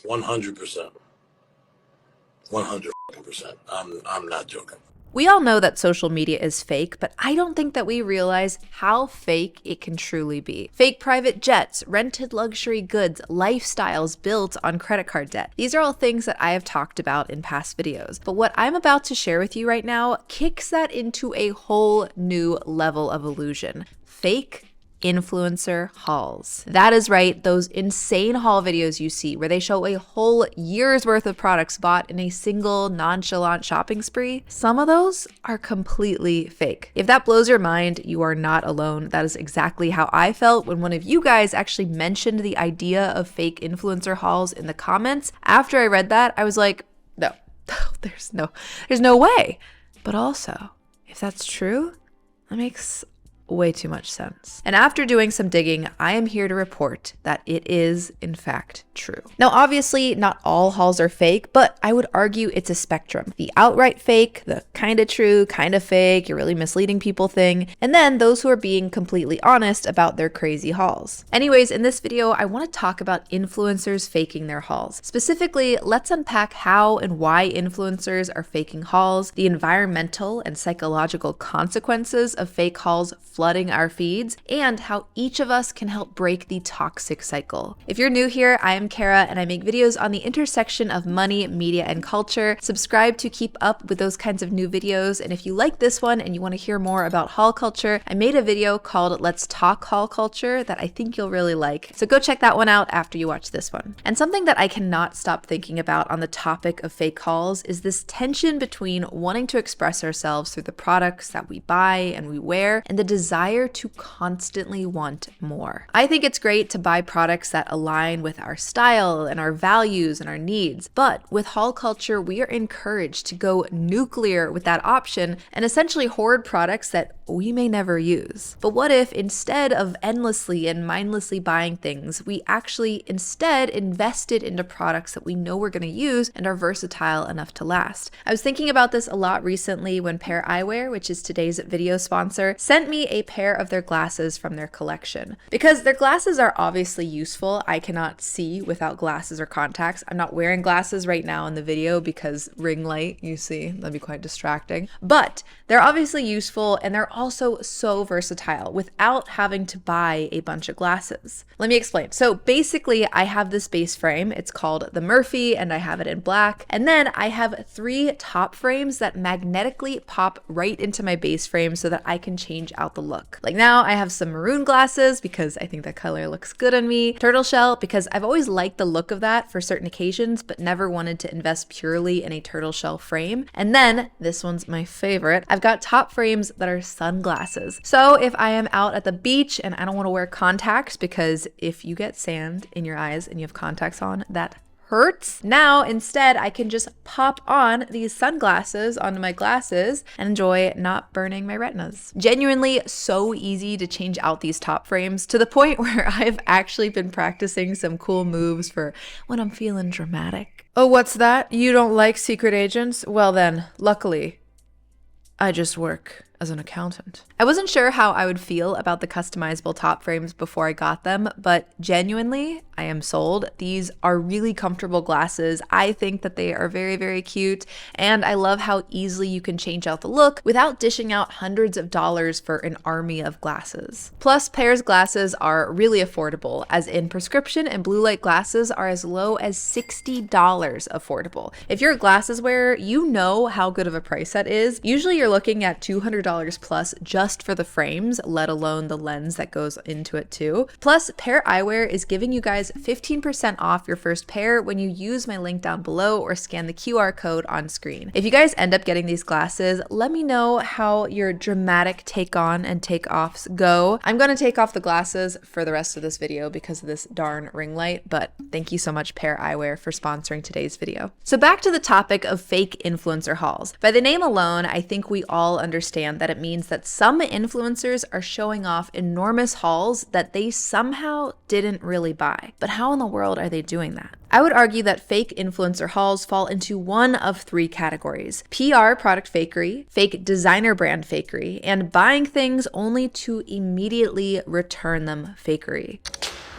100%. 100%. I'm not joking. We all know that social media is fake, but I don't think that we realize how fake it can truly be. Fake private jets, rented luxury goods, lifestyles built on credit card debt. These are all things that I have talked about in past videos. But what I'm about to share with you right now kicks that into a whole new level of illusion. Fake influencer hauls. That is right, those insane haul videos you see where they show a whole year's worth of products bought in a single nonchalant shopping spree. Some of those are completely fake. If that blows your mind, you are not alone. That is exactly how I felt when one of you guys actually mentioned the idea of fake influencer hauls in the comments. After I read that, I was like, no, there's no way. But also, if that's true, that makes way too much sense. And after doing some digging, I am here to report that it is, in fact, true. Now, obviously, not all hauls are fake, but I would argue it's a spectrum. The outright fake, the kind of true, kind of fake, you're really misleading people thing, and then those who are being completely honest about their crazy hauls. Anyways, in this video, I want to talk about influencers faking their hauls. Specifically, let's unpack how and why influencers are faking hauls, the environmental and psychological consequences of fake hauls flooding our feeds, and how each of us can help break the toxic cycle. If you're new here, I am Cara and I make videos on the intersection of money, media, and culture. Subscribe to keep up with those kinds of new videos. And if you like this one and you want to hear more about haul culture, I made a video called Let's Talk Haul Culture that I think you'll really like. So go check that one out after you watch this one. And something that I cannot stop thinking about on the topic of fake hauls is this tension between wanting to express ourselves through the products that we buy and we wear and the desire to constantly want more. I think it's great to buy products that align with our style and our values and our needs, but with haul culture, we are encouraged to go nuclear with that option and essentially hoard products that we may never use. But what if instead of endlessly and mindlessly buying things, we actually instead invested into products that we know we're going to use and are versatile enough to last? I was thinking about this a lot recently when Pair Eyewear, which is today's video sponsor, sent me a pair of their glasses from their collection. Because their glasses are obviously useful, I cannot see without glasses or contacts. I'm not wearing glasses right now in the video because ring light, you see, that'd be quite distracting. But they're obviously useful and they're also so versatile without having to buy a bunch of glasses. Let me explain. So basically, I have this base frame. It's called the Murphy and I have it in black. And then I have 3 top frames that magnetically pop right into my base frame so that I can change out the look. Like now I have some maroon glasses because I think that color looks good on me. Turtle shell because I've always liked the look of that for certain occasions, but never wanted to invest purely in a turtle shell frame. And then this one's my favorite. I've got top frames that are sunglasses. So if I am out at the beach and I don't want to wear contacts, because if you get sand in your eyes and you have contacts on, that hurts. Now, instead, I can just pop on these sunglasses onto my glasses and enjoy not burning my retinas. Genuinely so easy to change out these top frames to the point where I've actually been practicing some cool moves for when I'm feeling dramatic. Oh, what's that? You don't like secret agents? Well then, luckily, I just work as an accountant. I wasn't sure how I would feel about the customizable top frames before I got them, but genuinely, I am sold. These are really comfortable glasses. I think that they are very, very cute, and I love how easily you can change out the look without dishing out hundreds of dollars for an army of glasses. Plus, Pair's glasses are really affordable, as in prescription and blue light glasses are as low as $60 affordable. If you're a glasses wearer, you know how good of a price that is. Usually you're looking at $200 plus just for the frames, let alone the lens that goes into it too. Plus, Pair Eyewear is giving you guys 15% off your first pair when you use my link down below or scan the QR code on screen. If you guys end up getting these glasses, let me know how your dramatic take on and take offs go. I'm going to take off the glasses for the rest of this video because of this darn ring light, but thank you so much Pair Eyewear for sponsoring today's video. So back to the topic of fake influencer hauls. By the name alone, I think we all understand that it means that some influencers are showing off enormous hauls that they somehow didn't really buy. But how in the world are they doing that? I would argue that fake influencer hauls fall into one of 3 categories: PR product fakery, fake designer brand fakery, and buying things only to immediately return them fakery.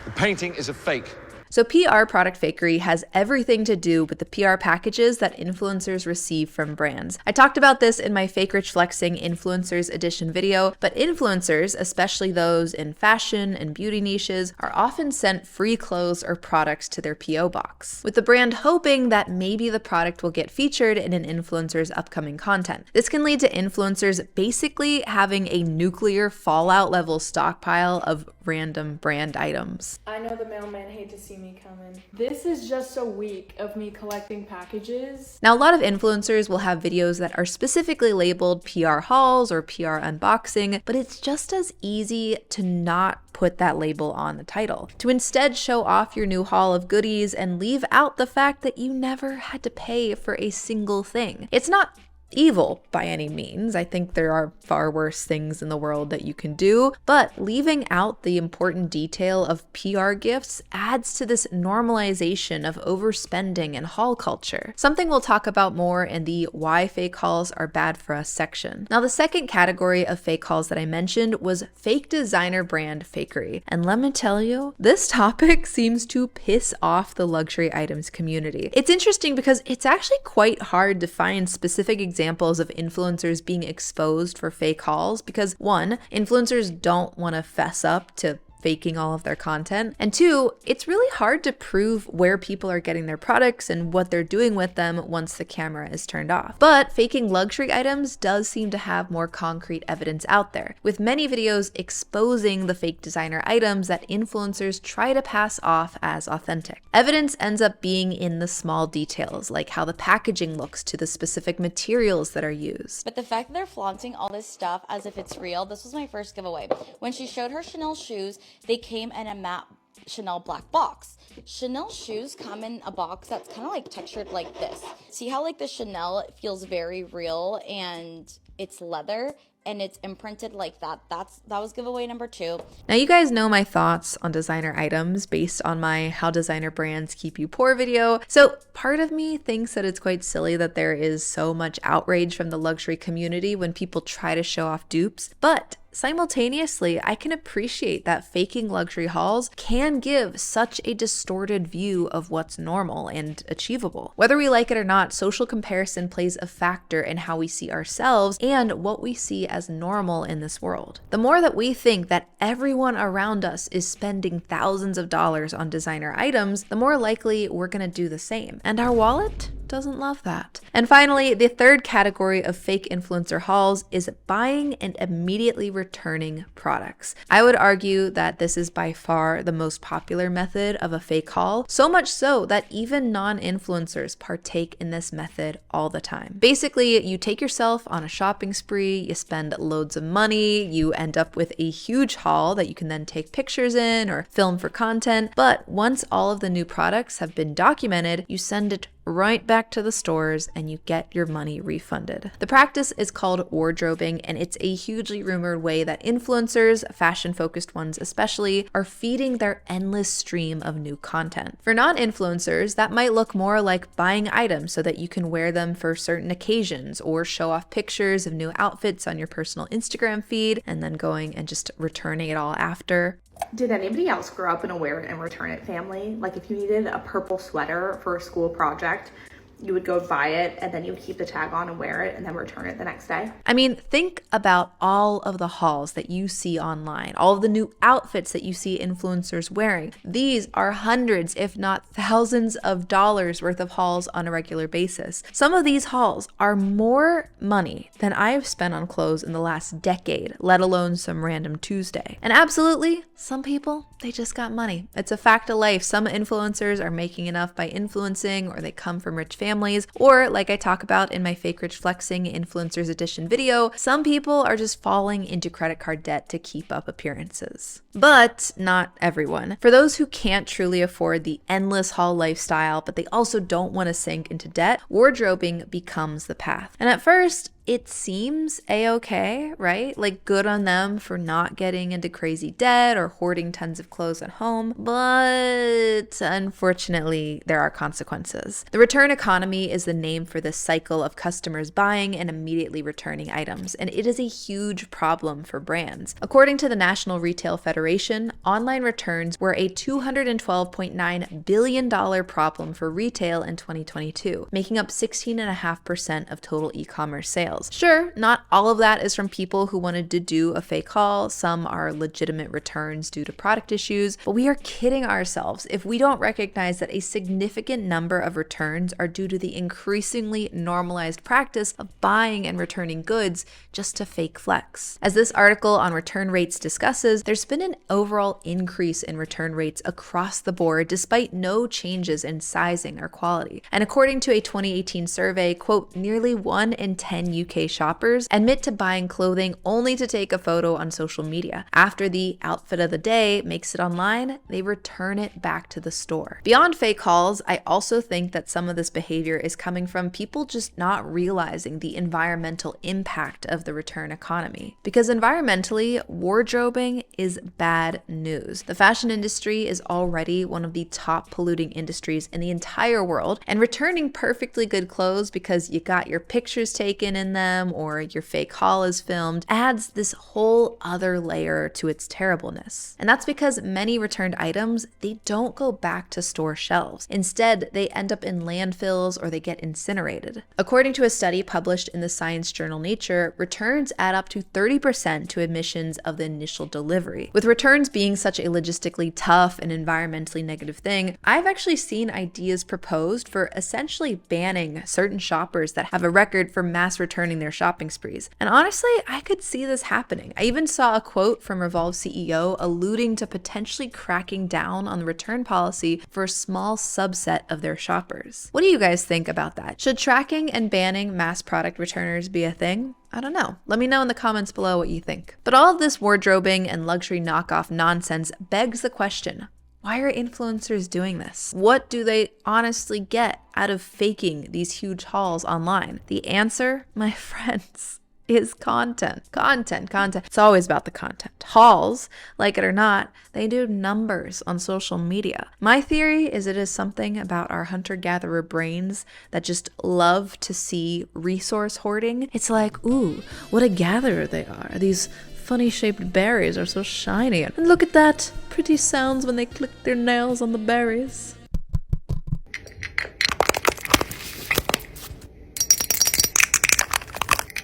The painting is a fake. So PR product fakery has everything to do with the PR packages that influencers receive from brands. I talked about this in my Fake Rich Flexing Influencers Edition video, but influencers, especially those in fashion and beauty niches, are often sent free clothes or products to their PO box, with the brand hoping that maybe the product will get featured in an influencer's upcoming content. This can lead to influencers basically having a nuclear fallout level stockpile of random brand items. I know the mailman hate to see me coming. This is just a week of me collecting packages. Now, a lot of influencers will have videos that are specifically labeled PR hauls or PR unboxing, but it's just as easy to not put that label on the title, to instead show off your new haul of goodies and leave out the fact that you never had to pay for a single thing. It's not evil by any means. I think there are far worse things in the world that you can do, but leaving out the important detail of PR gifts adds to this normalization of overspending and haul culture, something we'll talk about more in the Why Fake Hauls Are Bad for Us section. Now, the second category of fake hauls that I mentioned was fake designer brand fakery, and let me tell you, this topic seems to piss off the luxury items community. It's interesting because it's actually quite hard to find specific examples of influencers being exposed for fake hauls because, one, influencers don't want to fess up to faking all of their content, and two, it's really hard to prove where people are getting their products and what they're doing with them once the camera is turned off. But faking luxury items does seem to have more concrete evidence out there, with many videos exposing the fake designer items that influencers try to pass off as authentic. Evidence ends up being in the small details, like how the packaging looks to the specific materials that are used. But the fact that they're flaunting all this stuff as if it's real, this was my first giveaway. When she showed her Chanel shoes, they came in a matte Chanel black box. Chanel shoes come in a box that's kind of like textured like this. See how like the Chanel feels very real and it's leather and it's imprinted like that. That was giveaway number 2. Now, you guys know my thoughts on designer items based on my How Designer Brands Keep You Poor video. So part of me thinks that it's quite silly that there is so much outrage from the luxury community when people try to show off dupes, but simultaneously, I can appreciate that faking luxury hauls can give such a distorted view of what's normal and achievable. Whether we like it or not, social comparison plays a factor in how we see ourselves and what we see as normal in this world. The more that we think that everyone around us is spending thousands of dollars on designer items, the more likely we're gonna do the same. And our wallet doesn't love that. And finally, the third category of fake influencer hauls is buying and immediately returning products. I would argue that this is by far the most popular method of a fake haul, so much so that even non-influencers partake in this method all the time. Basically, you take yourself on a shopping spree, you spend loads of money, you end up with a huge haul that you can then take pictures in or film for content, but once all of the new products have been documented, you send it right back to the stores and you get your money refunded. The practice is called wardrobing, and it's a hugely rumored way that influencers, fashion-focused ones especially, are feeding their endless stream of new content. For non-influencers, that might look more like buying items so that you can wear them for certain occasions or show off pictures of new outfits on your personal Instagram feed and then going and just returning it all after. Did anybody else grow up in a wear it and return it family? Like if you needed a purple sweater for a school project, you would go buy it and then you would keep the tag on and wear it and then return it the next day. I mean, think about all of the hauls that you see online, all of the new outfits that you see influencers wearing. These are hundreds, if not thousands of dollars worth of hauls on a regular basis. Some of these hauls are more money than I have spent on clothes in the last decade, let alone some random Tuesday. And absolutely, some people, they just got money. It's a fact of life. Some influencers are making enough by influencing, or they come from rich families, or like I talk about in my Fake Rich Flexing Influencers Edition video, some people are just falling into credit card debt to keep up appearances. But not everyone. For those who can't truly afford the endless haul lifestyle, but they also don't want to sink into debt, wardrobing becomes the path. And at first, it seems a-okay, right? Like, good on them for not getting into crazy debt or hoarding tons of clothes at home. But unfortunately, there are consequences. The return economy is the name for this cycle of customers buying and immediately returning items, and it is a huge problem for brands. According to the National Retail Federation, online returns were a $212.9 billion problem for retail in 2022, making up 16.5% of total e-commerce sales. Sure, not all of that is from people who wanted to do a fake haul. Some are legitimate returns due to product issues, but we are kidding ourselves if we don't recognize that a significant number of returns are due to the increasingly normalized practice of buying and returning goods just to fake flex. As this article on return rates discusses, there's been an overall increase in return rates across the board despite no changes in sizing or quality. And according to a 2018 survey, quote, nearly 1 in 10 UK shoppers admit to buying clothing only to take a photo on social media. After the outfit of the day makes it online, they return it back to the store. Beyond fake hauls, I also think that some of this behavior is coming from people just not realizing the environmental impact of the return economy. Because environmentally, wardrobing is bad news. The fashion industry is already one of the top polluting industries in the entire world, and returning perfectly good clothes because you got your pictures taken in them or your fake haul is filmed adds this whole other layer to its terribleness. And that's because many returned items, they don't go back to store shelves. Instead, they end up in landfills or they get incinerated. According to a study published in the science journal Nature, returns add up to 30% to emissions of the initial delivery. With returns being such a logistically tough and environmentally negative thing, I've actually seen ideas proposed for essentially banning certain shoppers that have a record for mass returning their shopping sprees. And honestly, I could see this happening. I even saw a quote from Revolve CEO alluding to potentially cracking down on the return policy for a small subset of their shoppers. What do you guys think about that? Should tracking and banning mass product returners be a thing? I don't know. Let me know in the comments below what you think. But all of this wardrobing and luxury knockoff nonsense begs the question, why are influencers doing this? What do they honestly get out of faking these huge hauls online? The answer, my friends, is content. Content. It's always about the content. Hauls, like it or not, they do numbers on social media. My theory is it is something about our hunter-gatherer brains that just love to see resource hoarding. It's like, ooh, what a gatherer they are. These funny-shaped berries are so shiny. And look at that pretty sounds when they click their nails on the berries.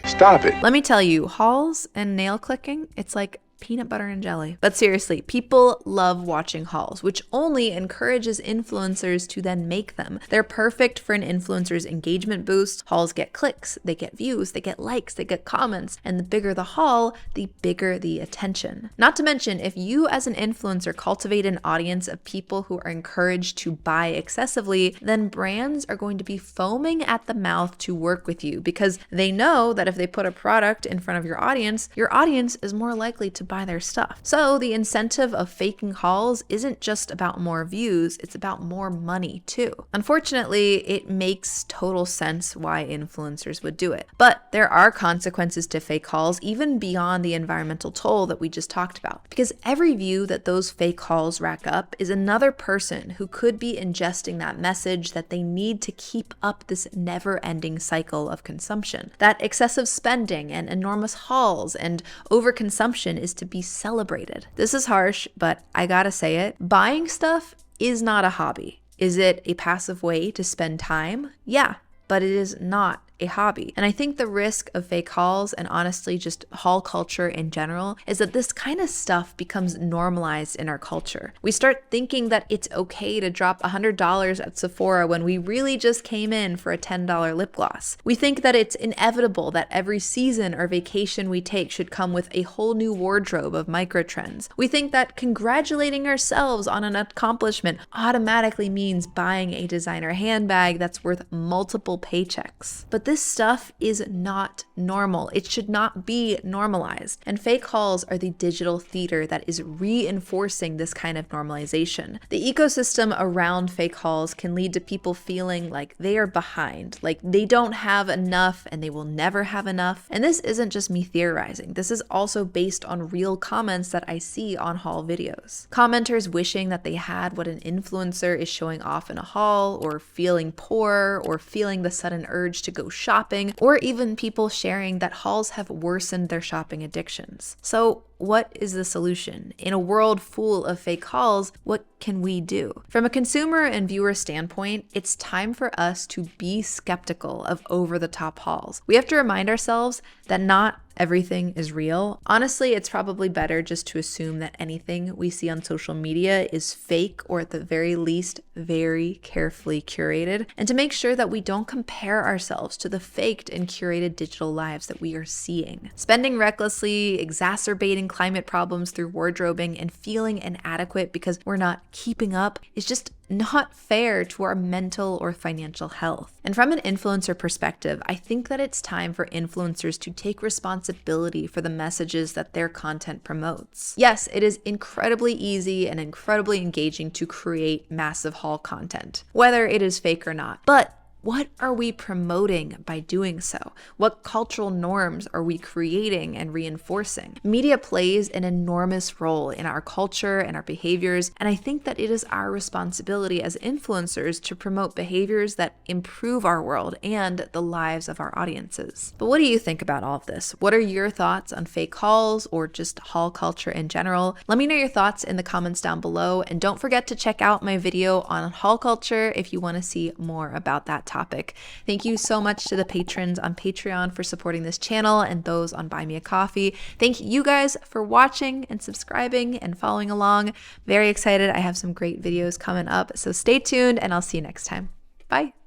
Stop it. Let me tell you, hauls and nail clicking, it's like peanut butter and jelly. But seriously, people love watching hauls, which only encourages influencers to then make them. They're perfect for an influencer's engagement boost. Hauls get clicks, they get views, they get likes, they get comments, and the bigger the haul, the bigger the attention. Not to mention, if you as an influencer cultivate an audience of people who are encouraged to buy excessively, then brands are going to be foaming at the mouth to work with you because they know that if they put a product in front of your audience is more likely to buy their stuff. So the incentive of faking hauls isn't just about more views, it's about more money too. Unfortunately, it makes total sense why influencers would do it. But there are consequences to fake hauls even beyond the environmental toll that we just talked about. Because every view that those fake hauls rack up is another person who could be ingesting that message that they need to keep up this never-ending cycle of consumption. That excessive spending and enormous hauls and overconsumption is to be celebrated. This is harsh, but I gotta say it. Buying stuff is not a hobby. Is it a passive way to spend time? Yeah, but it is not a hobby. And I think the risk of fake hauls and honestly just haul culture in general is that this kind of stuff becomes normalized in our culture. We start thinking that it's okay to drop $100 at Sephora when we really just came in for a $10 lip gloss. We think that it's inevitable that every season or vacation we take should come with a whole new wardrobe of micro trends. We think that congratulating ourselves on an accomplishment automatically means buying a designer handbag that's worth multiple paychecks. But this stuff is not normal. It should not be normalized. And fake hauls are the digital theater that is reinforcing this kind of normalization. The ecosystem around fake hauls can lead to people feeling like they are behind, like they don't have enough and they will never have enough. And this isn't just me theorizing. This is also based on real comments that I see on haul videos. Commenters wishing that they had what an influencer is showing off in a haul, or feeling poor, or feeling the sudden urge to go shopping, or even people sharing that hauls have worsened their shopping addictions. So what is the solution? In a world full of fake hauls, what can we do? From a consumer and viewer standpoint, it's time for us to be skeptical of over-the-top hauls. We have to remind ourselves that not everything is real. Honestly, it's probably better just to assume that anything we see on social media is fake, or at the very least, very carefully curated, and to make sure that we don't compare ourselves to the faked and curated digital lives that we are seeing. Spending recklessly, exacerbating climate problems through wardrobing, and feeling inadequate because we're not keeping up is just not fair to our mental or financial health. And from an influencer perspective, I think that it's time for influencers to take responsibility for the messages that their content promotes. Yes, it is incredibly easy and incredibly engaging to create massive haul content, whether it is fake or not. But what are we promoting by doing so? What cultural norms are we creating and reinforcing? Media plays an enormous role in our culture and our behaviors, and I think that it is our responsibility as influencers to promote behaviors that improve our world and the lives of our audiences. But what do you think about all of this? What are your thoughts on fake hauls or just haul culture in general? Let me know your thoughts in the comments down below, and don't forget to check out my video on haul culture if you want to see more about that topic. Thank you so much to the patrons on Patreon for supporting this channel, and those on Buy Me a Coffee. Thank you guys for watching and subscribing and following along. Very excited. I have some great videos coming up, so stay tuned and I'll see you next time. Bye.